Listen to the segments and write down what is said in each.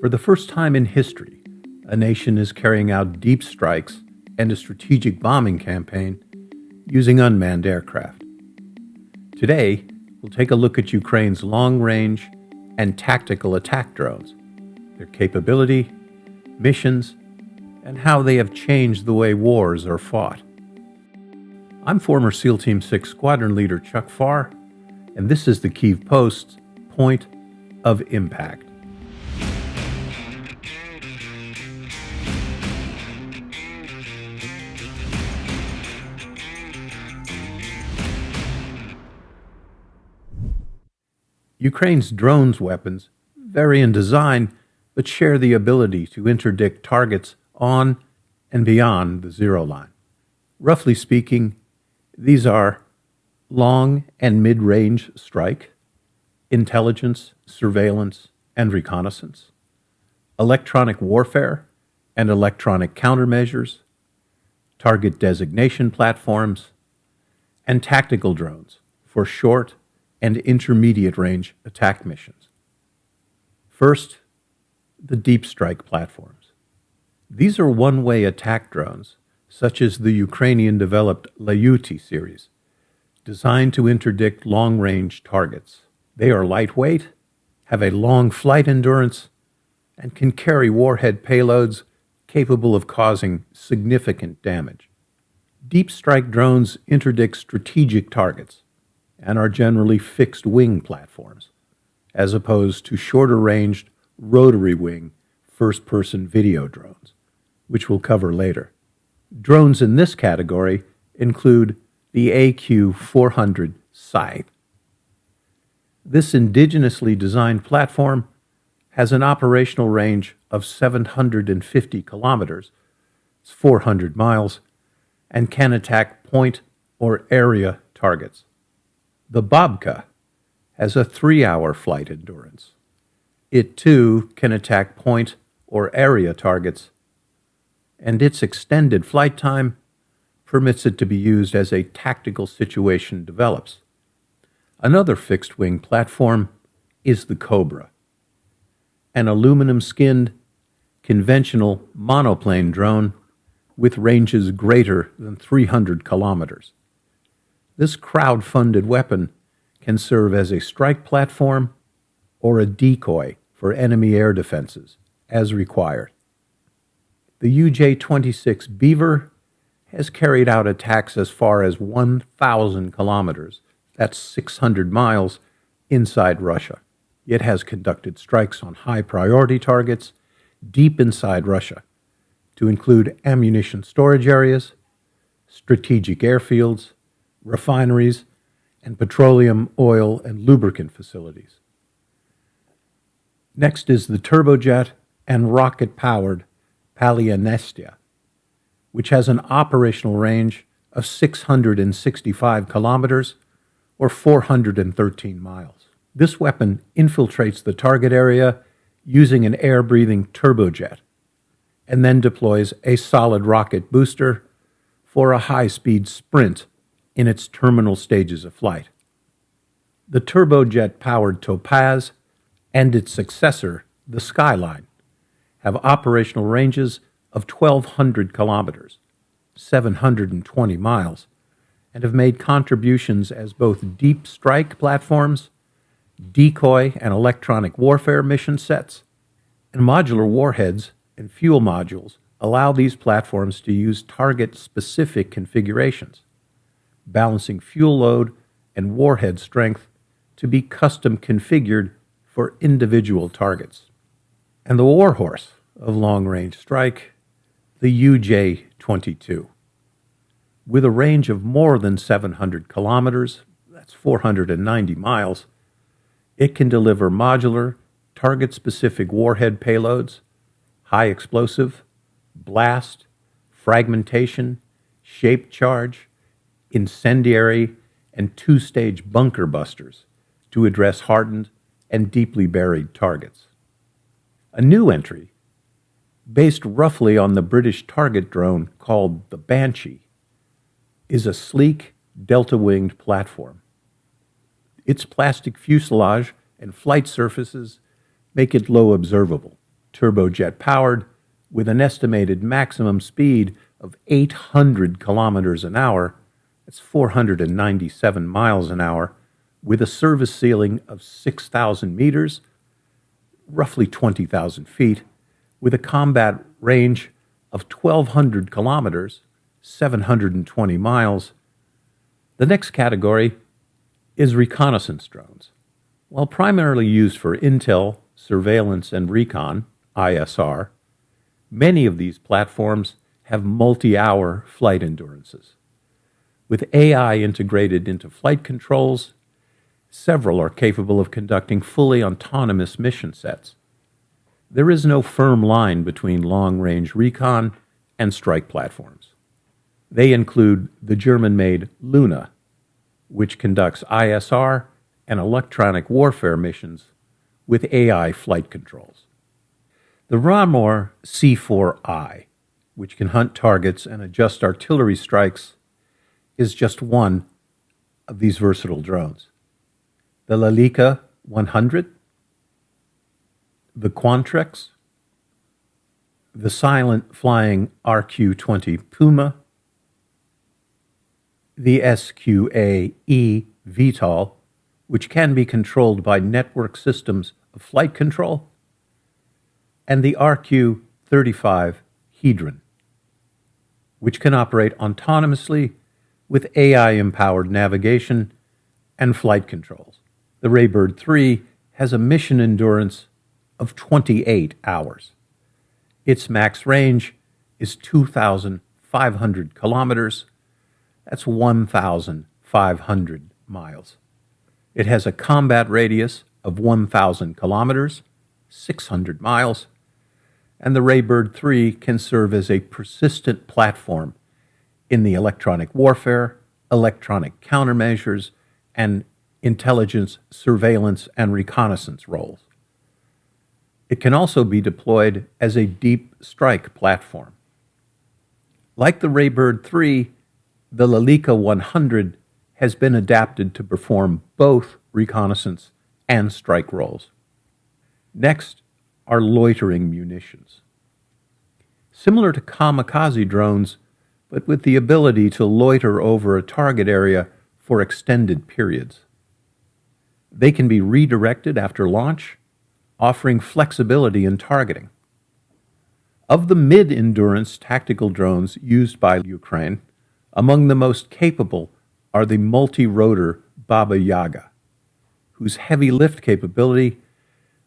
For the first time in history, a nation is carrying out deep strikes and a strategic bombing campaign using unmanned aircraft. Today, we'll take a look at Ukraine's long-range and tactical attack drones, their capability, missions, and how they have changed the way wars are fought. I'm former SEAL Team 6 Squadron Leader Chuck Pfarrer, and this is the Kyiv Post's Point of Impact. Ukraine's drones weapons vary in design, but share the ability to interdict targets on and beyond the zero line. Roughly speaking, these are long and mid-range strike, intelligence, surveillance, and reconnaissance, electronic warfare and electronic countermeasures, target designation platforms, and tactical drones for short and intermediate range attack missions. First, the deep strike platforms. These are one-way attack drones, such as the Ukrainian-developed Loitering series, designed to interdict long-range targets. They are lightweight, have a long flight endurance, and can carry warhead payloads capable of causing significant damage. Deep strike drones interdict strategic targets and are generally fixed-wing platforms, as opposed to shorter-ranged, rotary-wing, first-person video drones, which we'll cover later. Drones in this category include the AQ-400 Scythe. This indigenously designed platform has an operational range of 750 kilometers, it's 400 miles, and can attack point or area targets. The Babka has a 3-hour flight endurance. It too can attack point or area targets, and its extended flight time permits it to be used as a tactical situation develops. Another fixed-wing platform is the Cobra, an aluminum-skinned, conventional monoplane drone with ranges greater than 300 kilometers. This crowd-funded weapon can serve as a strike platform or a decoy for enemy air defenses, as required. The UJ-26 Beaver has carried out attacks as far as 1,000 kilometers, that's 600 miles, inside Russia. It has conducted strikes on high-priority targets deep inside Russia, to include ammunition storage areas, strategic airfields, refineries, and petroleum, oil, and lubricant facilities. Next is the turbojet and rocket-powered Palyanestia, which has an operational range of 665 kilometers or 413 miles. This weapon infiltrates the target area using an air-breathing turbojet and then deploys a solid rocket booster for a high-speed sprint in its terminal stages of flight. The turbojet-powered Topaz and its successor, the Skyline, have operational ranges of 1,200 kilometers, 720 miles, and have made contributions as both deep strike platforms, decoy and electronic warfare mission sets, and modular warheads and fuel modules allow these platforms to use target-specific configurations, balancing fuel load and warhead strength to be custom configured for individual targets. And the warhorse of long-range strike, the UJ-22. With a range of more than 700 kilometers, that's 490 miles, it can deliver modular, target-specific warhead payloads, high explosive, blast, fragmentation, shape charge, incendiary, and two-stage bunker busters to address hardened and deeply buried targets. A new entry, based roughly on the British target drone called the Banshee, is a sleek, delta-winged platform. Its plastic fuselage and flight surfaces make it low observable, turbojet-powered, with an estimated maximum speed of 800 kilometers an hour. That's 497 miles an hour, with a service ceiling of 6,000 meters, roughly 20,000 feet, with a combat range of 1,200 kilometers, 720 miles. The next category is reconnaissance drones. While primarily used for intel, surveillance, and recon, ISR, many of these platforms have multi-hour flight endurances. With AI integrated into flight controls, several are capable of conducting fully autonomous mission sets. There is no firm line between long-range recon and strike platforms. They include the German-made Luna, which conducts ISR and electronic warfare missions with AI flight controls. The Ramor C4I, which can hunt targets and adjust artillery strikes, is just one of these versatile drones. The Lalica 100, the Quantrex, the silent flying RQ-20 Puma, the SQA-E VTOL, which can be controlled by network systems of flight control, and the RQ-35 Hedron, which can operate autonomously with AI-empowered navigation and flight controls. The Raybird 3 has a mission endurance of 28 hours. Its max range is 2,500 kilometers. That's 1,500 miles. It has a combat radius of 1,000 kilometers, 600 miles, and the Raybird 3 can serve as a persistent platform in the electronic warfare, electronic countermeasures, and intelligence, surveillance, and reconnaissance roles. It can also be deployed as a deep strike platform. Like the Raybird 3, the Lalica 100 has been adapted to perform both reconnaissance and strike roles. Next are loitering munitions. Similar to kamikaze drones, but with the ability to loiter over a target area for extended periods. They can be redirected after launch, offering flexibility in targeting. Of the mid-endurance tactical drones used by Ukraine, among the most capable are the multi-rotor Baba Yaga, whose heavy lift capability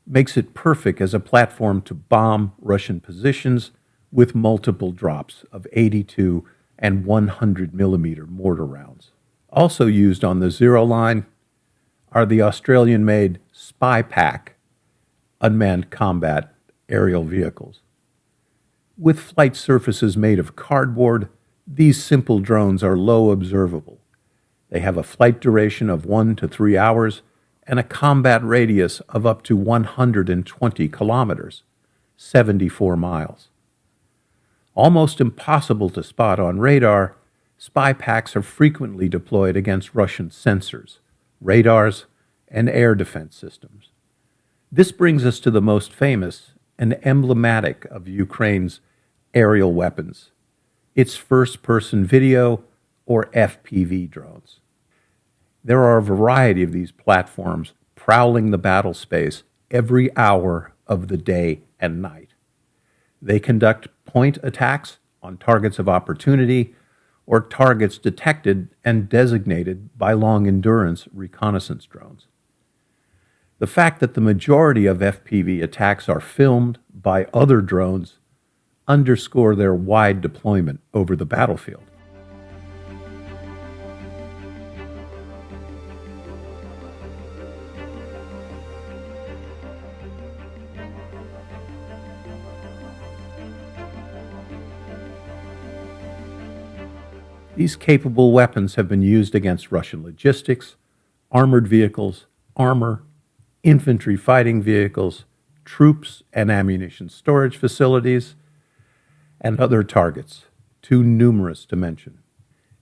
makes it perfect as a platform to bomb Russian positions with multiple drops of 82 and 100 millimeter mortar rounds. Also used on the Zero line are the Australian-made Spy Pack unmanned combat aerial vehicles. With flight surfaces made of cardboard, these simple drones are low observable. They have a flight duration of 1 to 3 hours and a combat radius of up to 120 kilometers, 74 miles. Almost impossible to spot on radar, spy packs are frequently deployed against Russian sensors, radars, and air defense systems. This brings us to the most famous and emblematic of Ukraine's aerial weapons, its first-person video or FPV drones. There are a variety of these platforms prowling the battle space every hour of the day and night. They conduct point attacks on targets of opportunity or targets detected and designated by long-endurance reconnaissance drones. The fact that the majority of FPV attacks are filmed by other drones underscore their wide deployment over the battlefield. These capable weapons have been used against Russian logistics, armored vehicles, armor, infantry fighting vehicles, troops and ammunition storage facilities, and other targets, too numerous to mention.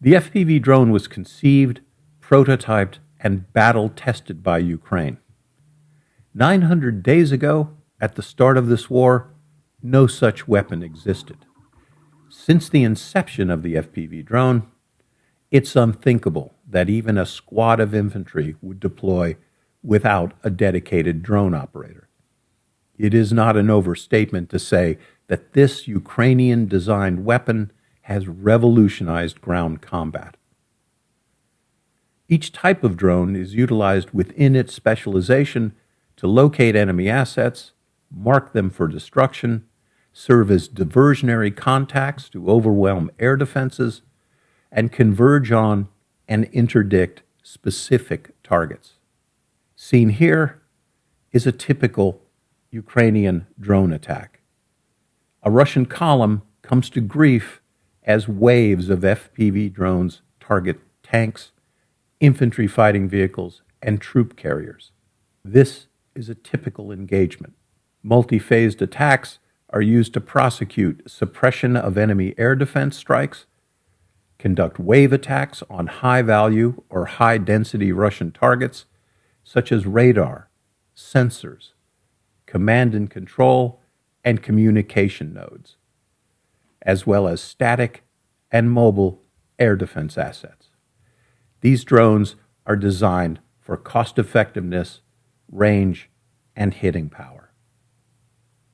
The FPV drone was conceived, prototyped, and battle-tested by Ukraine. 900 days ago, at the start of this war, no such weapon existed. Since the inception of the FPV drone, it's unthinkable that even a squad of infantry would deploy without a dedicated drone operator. It is not an overstatement to say that this Ukrainian-designed weapon has revolutionized ground combat. Each type of drone is utilized within its specialization to locate enemy assets, mark them for destruction, serve as diversionary contacts to overwhelm air defenses, and converge on and interdict specific targets. Seen here is a typical Ukrainian drone attack. A Russian column comes to grief as waves of FPV drones target tanks, infantry fighting vehicles, and troop carriers. This is a typical engagement. Multi-phased attacks are used to prosecute suppression of enemy air defense strikes, conduct wave attacks on high-value or high-density Russian targets, such as radar, sensors, command and control, and communication nodes, as well as static and mobile air defense assets. These drones are designed for cost-effectiveness, range, and hitting power.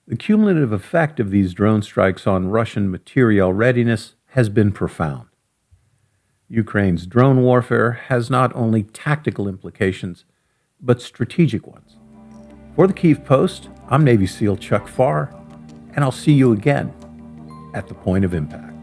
The cumulative effect of these drone strikes on Russian materiel readiness has been profound. Ukraine's drone warfare has not only tactical implications, but strategic ones. For the Kyiv Post, I'm Navy SEAL Chuck Pfarrer, and I'll see you again at the point of impact.